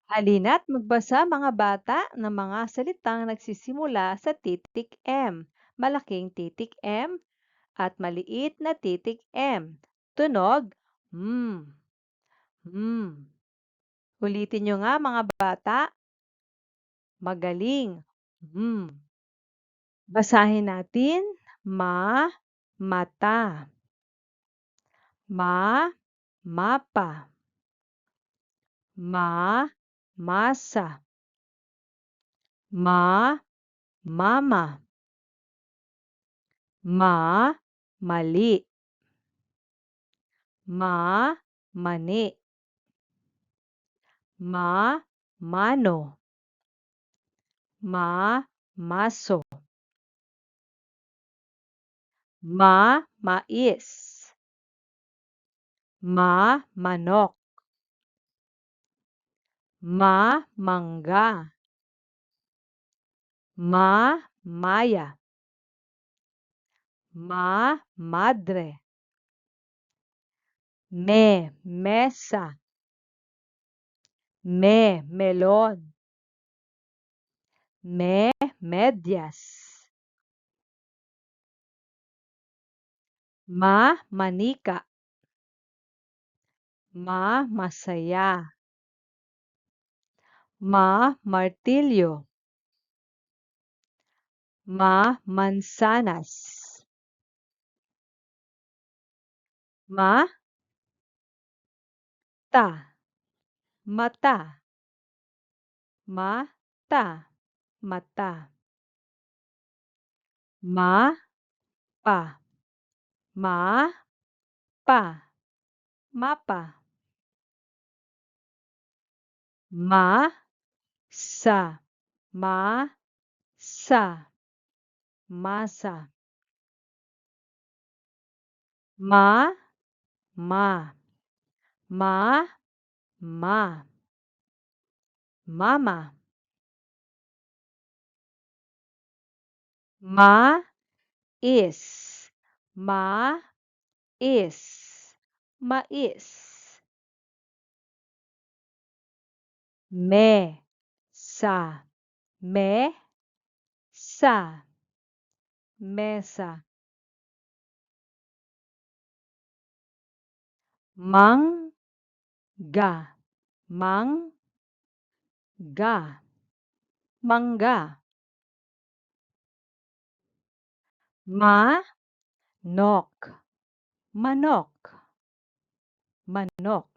Halina't magbasa mga bata ng mga salitang nagsisimula sa titik M, malaking titik M at maliit na titik M. Tunog, mm, mm. Ulitin nyo nga mga bata, magaling. Mm. Basahin natin, mata, mapa, masa, mama, mali, mani, mano, maso, mais, manok, mangga, maya, madre, mesa, melon, medyas, manika, masaya, martilyo, mansanas, ta, mata, mata, mata, pa, pa, mapa, sa, sa, masa, ma, ma, mama, is, is, mais, sa, sa, mesa, mangga, mangga, manok, manok,